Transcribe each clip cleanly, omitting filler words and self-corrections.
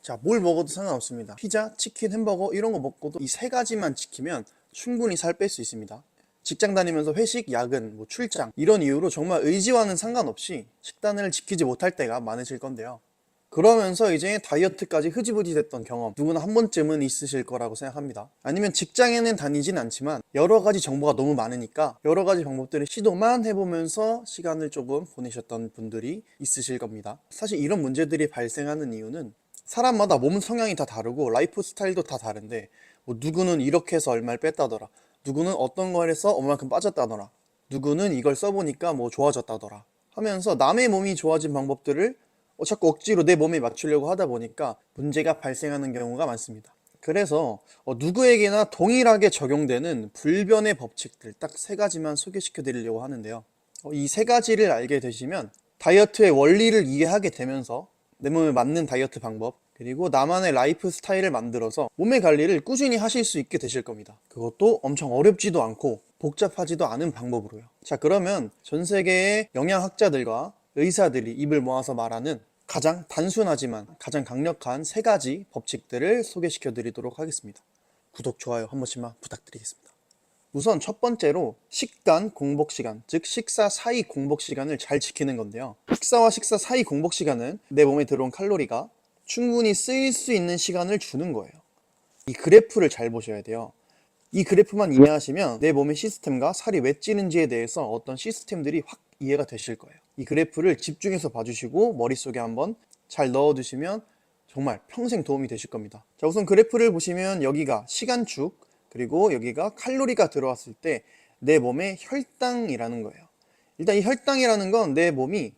자, 뭘 먹어도 상관없습니다. 피자, 치킨, 햄버거 이런 거 먹고도 이 세 가지만 지키면 충분히 살 뺄 수 있습니다. 직장 다니면서 회식, 야근, 출장 이런 이유로 정말 의지와는 상관없이 식단을 지키지 못할 때가 많으실 건데요. 그러면서 이제 다이어트까지 흐지부지 됐던 경험 누구나 한 번쯤은 있으실 거라고 생각합니다. 아니면 직장에는 다니진 않지만 여러 가지 정보가 너무 많으니까 여러 가지 방법들을 시도만 해보면서 시간을 조금 보내셨던 분들이 있으실 겁니다. 사실 이런 문제들이 발생하는 이유는 사람마다 몸 성향이 다 다르고 라이프 스타일도 다 다른데 누구는 이렇게 해서 얼마를 뺐다더라, 누구는 어떤 걸 해서 얼마만큼 빠졌다더라, 누구는 이걸 써보니까 좋아졌다더라 하면서 남의 몸이 좋아진 방법들을 자꾸 억지로 내 몸에 맞추려고 하다 보니까 문제가 발생하는 경우가 많습니다. 그래서 누구에게나 동일하게 적용되는 불변의 법칙들 딱 세 가지만 소개시켜 드리려고 하는데요. 이 세 가지를 알게 되시면 다이어트의 원리를 이해하게 되면서 내 몸에 맞는 다이어트 방법 그리고 나만의 라이프 스타일을 만들어서 몸의 관리를 꾸준히 하실 수 있게 되실 겁니다. 그것도 엄청 어렵지도 않고 복잡하지도 않은 방법으로요. 자, 그러면 전 세계의 영양학자들과 의사들이 입을 모아서 말하는 가장 단순하지만 가장 강력한 세 가지 법칙들을 소개시켜 드리도록 하겠습니다. 구독, 좋아요 한 번씩만 부탁드리겠습니다. 우선 첫 번째로 식단 공복 시간, 즉 식사 사이 공복 시간을 잘 지키는 건데요. 식사와 식사 사이 공복 시간은 내 몸에 들어온 칼로리가 충분히 쓰일 수 있는 시간을 주는 거예요. 이 그래프를 잘 보셔야 돼요. 이 그래프만 이해하시면 내 몸의 시스템과 살이 왜 찌는지에 대해서 어떤 시스템들이 확 이해가 되실 거예요. 이 그래프를 집중해서 봐주시고 머릿속에 한번 잘 넣어두시면 정말 평생 도움이 되실 겁니다. 자, 우선 그래프를 보시면 여기가 시간축, 그리고 여기가 칼로리가 들어왔을 때 내 몸의 혈당이라는 거예요. 일단 이 혈당이라는 건 내 몸이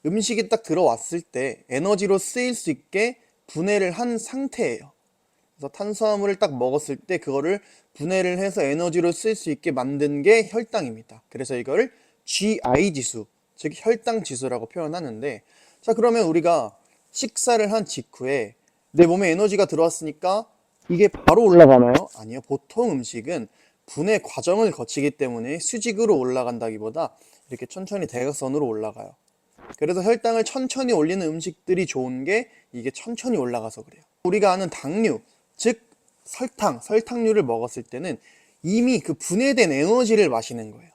음식이 딱 들어왔을 때 에너지로 쓰일 수 있게 분해를 한 상태예요. 그래서 탄수화물을 딱 먹었을 때 그거를 분해를 해서 에너지로 쓸 수 있게 만든 게 혈당입니다. 그래서 이걸 GI 지수, 즉 혈당 지수라고 표현하는데, 자, 그러면 우리가 식사를 한 직후에 내 몸에 에너지가 들어왔으니까 이게 바로 올라가나요? 아니요. 보통 음식은 분해 과정을 거치기 때문에 수직으로 올라간다기보다 이렇게 천천히 대각선으로 올라가요. 그래서 혈당을 천천히 올리는 음식들이 좋은 게 이게 천천히 올라가서 그래요. 우리가 아는 당류, 즉 설탕류를 먹었을 때는 이미 그 분해된 에너지를 마시는 거예요.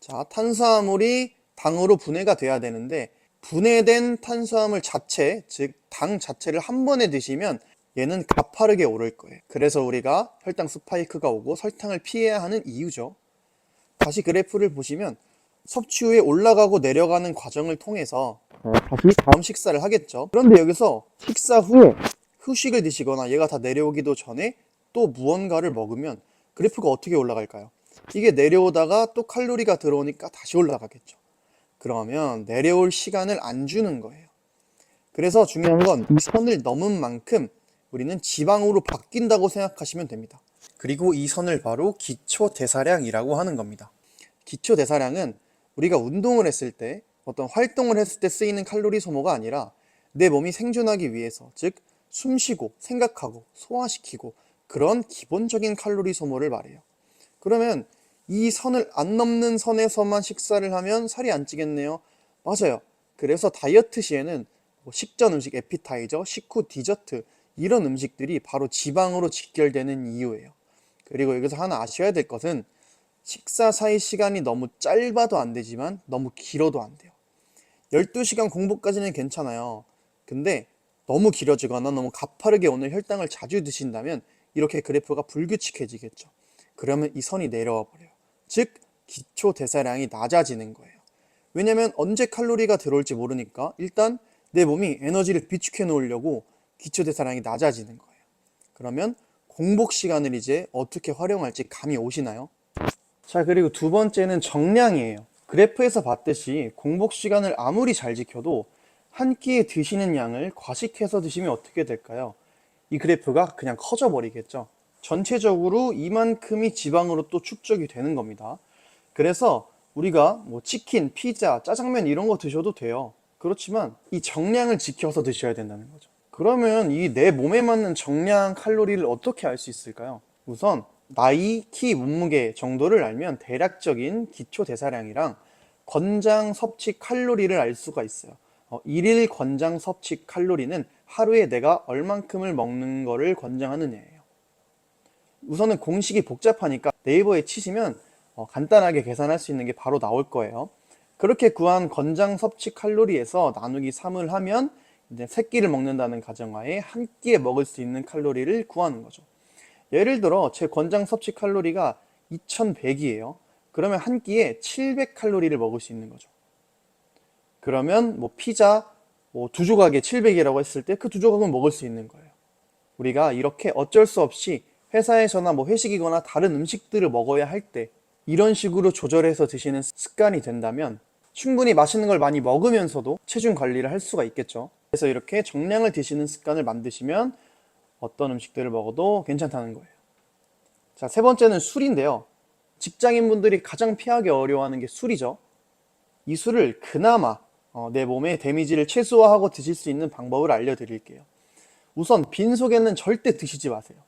자, 탄수화물이 당으로 분해가 돼야 되는데 분해된 탄수화물 자체, 즉 당 자체를 한 번에 드시면 얘는 가파르게 오를 거예요. 그래서 우리가 혈당 스파이크가 오고 설탕을 피해야 하는 이유죠. 다시 그래프를 보시면 섭취 후에 올라가고 내려가는 과정을 통해서 다시 다음 식사를 하겠죠. 그런데 여기서 식사 후에 후식을 드시거나 얘가 다 내려오기도 전에 또 무언가를 먹으면 그래프가 어떻게 올라갈까요? 이게 내려오다가 또 칼로리가 들어오니까 다시 올라가겠죠. 그러면 내려올 시간을 안 주는 거예요. 그래서 중요한 건 이 선을 넘은 만큼 우리는 지방으로 바뀐다고 생각하시면 됩니다. 그리고 이 선을 바로 기초대사량이라고 하는 겁니다. 기초대사량은 우리가 운동을 했을 때 어떤 활동을 했을 때 쓰이는 칼로리 소모가 아니라 내 몸이 생존하기 위해서, 즉 숨쉬고 생각하고 소화시키고 그런 기본적인 칼로리 소모를 말해요. 그러면 이 선을 안 넘는 선에서만 식사를 하면 살이 안 찌겠네요. 맞아요. 그래서 다이어트 시에는 식전 음식, 에피타이저, 식후 디저트 이런 음식들이 바로 지방으로 직결되는 이유예요. 그리고 여기서 하나 아셔야 될 것은 식사 사이 시간이 너무 짧아도 안 되지만 너무 길어도 안 돼요. 12시간 공복까지는 괜찮아요. 근데 너무 길어지거나 너무 가파르게 오는 혈당을 자주 드신다면 이렇게 그래프가 불규칙해지겠죠. 그러면 이 선이 내려와 버려요. 즉 기초 대사량이 낮아지는 거예요. 왜냐면 언제 칼로리가 들어올지 모르니까 일단 내 몸이 에너지를 비축해 놓으려고 기초 대사량이 낮아지는 거예요. 그러면 공복 시간을 이제 어떻게 활용할지 감이 오시나요? 자, 그리고 두 번째는 정량이에요. 그래프에서 봤듯이 공복 시간을 아무리 잘 지켜도 한 끼에 드시는 양을 과식해서 드시면 어떻게 될까요? 이 그래프가 그냥 커져 버리겠죠. 전체적으로 이만큼이 지방으로 또 축적이 되는 겁니다. 그래서 우리가 치킨, 피자, 짜장면 이런 거 드셔도 돼요. 그렇지만 이 정량을 지켜서 드셔야 된다는 거죠. 그러면 이 내 몸에 맞는 정량 칼로리를 어떻게 알 수 있을까요? 우선 나이, 키, 몸무게 정도를 알면 대략적인 기초 대사량이랑 권장 섭취 칼로리를 알 수가 있어요. 일일 권장 섭취 칼로리는 하루에 내가 얼만큼을 먹는 거를 권장하느냐예요. 우선은 공식이 복잡하니까 네이버에 치시면 간단하게 계산할 수 있는 게 바로 나올 거예요. 그렇게 구한 권장 섭취 칼로리에서 나누기 3을 하면 이제 3끼를 먹는다는 가정하에 한 끼에 먹을 수 있는 칼로리를 구하는 거죠. 예를 들어 제 권장 섭취 칼로리가 2100이에요. 그러면 한 끼에 700칼로리를 먹을 수 있는 거죠. 그러면 뭐 피자 두 조각에 700이라고 했을 때 그 두 조각은 먹을 수 있는 거예요. 우리가 이렇게 어쩔 수 없이 회사에서나 뭐 회식이거나 다른 음식들을 먹어야 할 때 이런 식으로 조절해서 드시는 습관이 된다면 충분히 맛있는 걸 많이 먹으면서도 체중 관리를 할 수가 있겠죠. 그래서 이렇게 정량을 드시는 습관을 만드시면 어떤 음식들을 먹어도 괜찮다는 거예요. 자, 세 번째는 술인데요. 직장인분들이 가장 피하기 어려워하는 게 술이죠. 이 술을 그나마 내 몸의 데미지를 최소화하고 드실 수 있는 방법을 알려드릴게요. 우선 빈속에는 절대 드시지 마세요.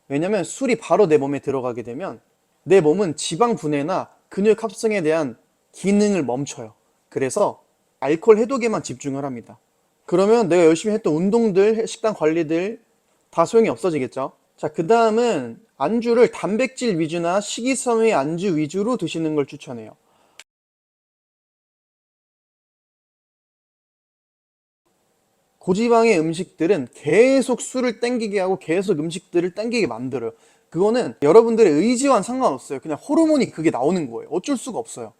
왜냐면 술이 바로 내 몸에 들어가게 되면 내 몸은 지방 분해나 근육 합성에 대한 기능을 멈춰요. 그래서 알코올 해독에만 집중을 합니다. 그러면 내가 열심히 했던 운동들, 식단 관리들 다 소용이 없어지겠죠. 자, 그 다음은 안주를 단백질 위주나 식이섬유의 안주 위주로 드시는 걸 추천해요. 고지방의 음식들은 계속 술을 땡기게 하고 계속 음식들을 땡기게 만들어요. 그거는 여러분들의 의지와는 상관없어요. 그냥 호르몬이 그게 나오는 거예요. 어쩔 수가 없어요.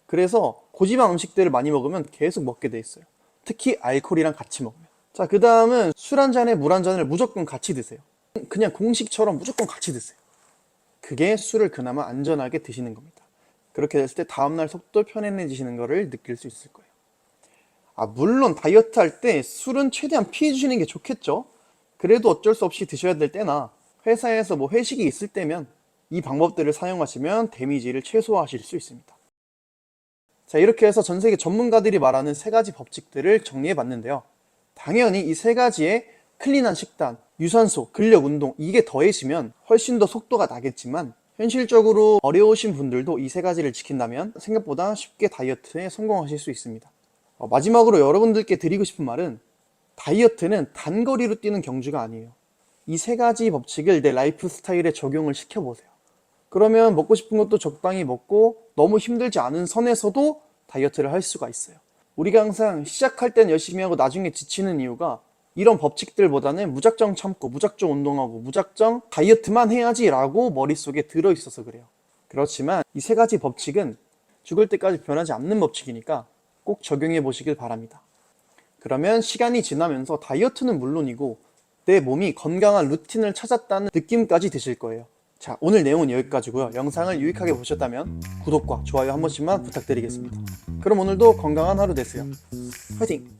그래서 고지방 음식들을 많이 먹으면 계속 먹게 돼 있어요. 특히 알코올이랑 같이 먹으면. 자, 그 다음은 술 한 잔에 물 한 잔을 무조건 같이 드세요. 그냥 공식처럼 무조건 같이 드세요. 그게 술을 그나마 안전하게 드시는 겁니다. 그렇게 됐을 때 다음날 속도 편안해지시는 거를 느낄 수 있을 거예요. 물론 다이어트 할 때 술은 최대한 피해 주시는 게 좋겠죠. 그래도 어쩔 수 없이 드셔야 될 때나 회사에서 뭐 회식이 있을 때면 이 방법들을 사용하시면 데미지를 최소화하실 수 있습니다. 자, 이렇게 해서 전 세계 전문가들이 말하는 3가지 법칙들을 정리해 봤는데요. 당연히 이 3가지에 클린한 식단, 유산소, 근력 운동 이게 더해지면 훨씬 더 속도가 나겠지만 현실적으로 어려우신 분들도 이 3가지를 지킨다면 생각보다 쉽게 다이어트에 성공하실 수 있습니다. 마지막으로 여러분들께 드리고 싶은 말은 다이어트는 단거리로 뛰는 경주가 아니에요. 이 3가지 법칙을 내 라이프 스타일에 적용을 시켜보세요. 그러면 먹고 싶은 것도 적당히 먹고 너무 힘들지 않은 선에서도 다이어트를 할 수가 있어요. 우리가 항상 시작할 땐 열심히 하고 나중에 지치는 이유가 이런 법칙들보다는 무작정 참고 무작정 운동하고 무작정 다이어트만 해야지 라고 머릿속에 들어있어서 그래요. 그렇지만 이 3가지 법칙은 죽을 때까지 변하지 않는 법칙이니까 꼭 적용해 보시길 바랍니다. 그러면 시간이 지나면서 다이어트는 물론이고 내 몸이 건강한 루틴을 찾았다는 느낌까지 드실 거예요. 자, 오늘 내용은 여기까지고요. 영상을 유익하게 보셨다면 구독과 좋아요 한 번씩만 부탁드리겠습니다. 그럼 오늘도 건강한 하루 되세요. 화이팅!